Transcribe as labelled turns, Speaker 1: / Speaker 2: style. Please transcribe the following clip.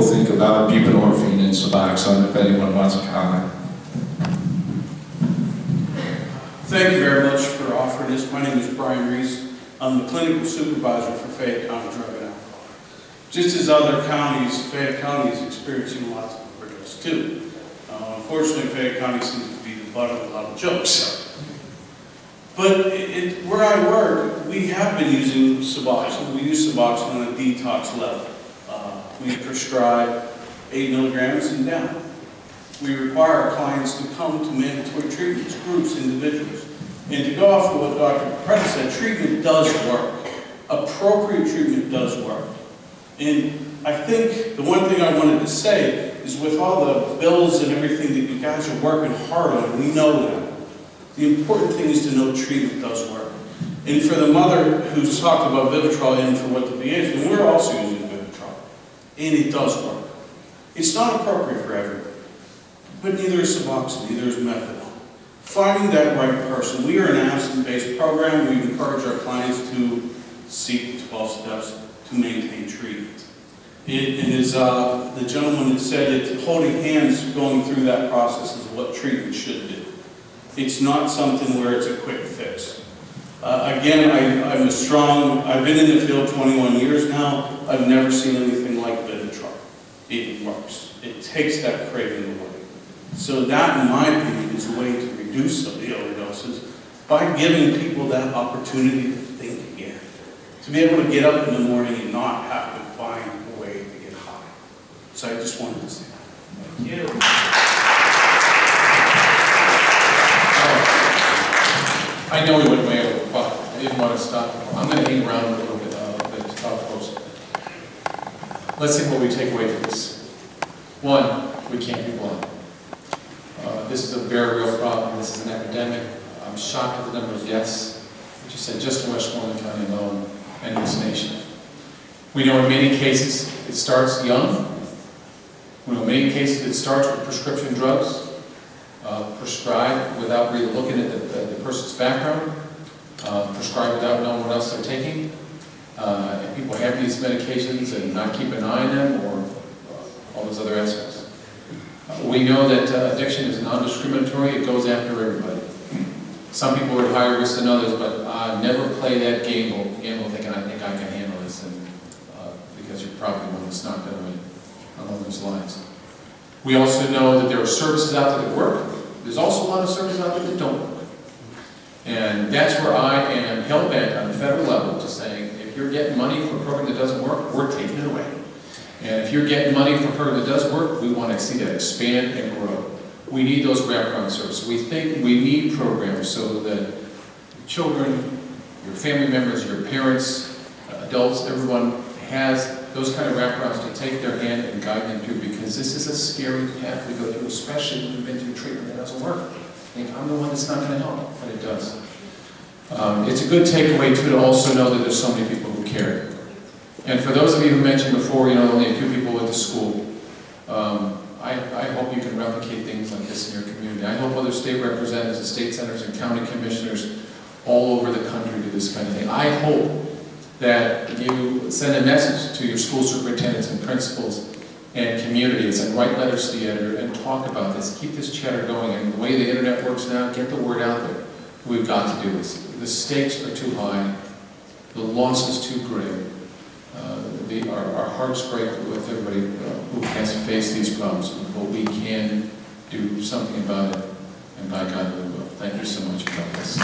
Speaker 1: think about buprenorphine and Suboxone, if anyone wants to comment.
Speaker 2: Thank you very much for offering this. My name is Brian Reese. I'm the clinical supervisor for Fayette County Drug and Alcohol. Just as other counties, Fayette County is experiencing lots of overdose too. Unfortunately, Fayette County seems to be the butt of a lot of jokes. But where I work, we have been using Suboxone. We use Suboxone on a detox level. We prescribe 8 milligrams and down. We require our clients to come to mandatory treatments, groups, individuals. And to go off of what Dr. Preda said, treatment does work. Appropriate treatment does work. And I think the one thing I wanted to say is with all the bills and everything that you guys are working hard on, we know that. The important thing is to know treatment does work. And for the mother who's talked about Vivitrol and for what the VA is, and we're also using Vivitrol, and it does work. It's not appropriate for everybody, but neither is Suboxone, neither is methadone. Finding that right person. We are an abstinence-based program. We encourage our clients to seek 12 steps to maintain treatment. And as the gentleman had said, that holding hands going through that process is what treatment should do. It's not something where it's a quick fix. Again, I've been in the field 21 years now. I've never seen anything like Vivitrol. It works. It takes that craving away. So that, in my opinion, is a way to reduce some of the overdoses by giving people that opportunity to think again. To be able to get up in the morning and not have to find a way to get high. So I just wanted to say that. Thank you.
Speaker 3: I know we went way over, but I didn't want to stop. I'm going to hang around a little bit to talk close. Let's see what we take away from this. One, we can't be blind. This is a very real problem. This is an epidemic. I'm shocked at the number of deaths, which you said, just in Westmoreland County alone and in this nation. We know in many cases it starts young. We know in many cases it starts with prescription drugs. Prescribed without really looking at the person's background, prescribed without knowing what else they're taking. And people have these medications and not keep an eye on them, or all those other aspects. We know that addiction is non-discriminatory. It goes after everybody. Some people are at higher risk than others, but never play that gamble thinking, I think I can handle this, and because you're probably one that's not going to win along those lines. We also know that there are services out there that work. There's also a lot of services out there that don't work. And that's where I am hell-bent on the federal level to saying, if you're getting money for a program that doesn't work, we're taking it away. And if you're getting money for a program that does work, we want to see that expand and grow. We need those wraparound services. We think we need programs so that children, your family members, your parents, adults, everyone has those kind of wraparounds to take their hand and guide them through, because this is a scary path we go through, especially when you've been through treatment that doesn't work. I think I'm the one that's not going to help, but it does. It's a good takeaway too to also know that there's so many people who care. And for those of you who mentioned before, only a few people went to school. I hope you can replicate things like this in your community. I hope other state representatives and state senators and county commissioners all over the country do this kind of thing. I hope that you send a message to your school superintendents and principals and communities and write letters to the editor and talk about this. Keep this chatter going. And the way the internet works now, get the word out there. We've got to do this. The stakes are too high. The loss is too great. Our hearts break with everybody who has to face these problems. But we can do something about it. And by God, we will. Thank you so much for this.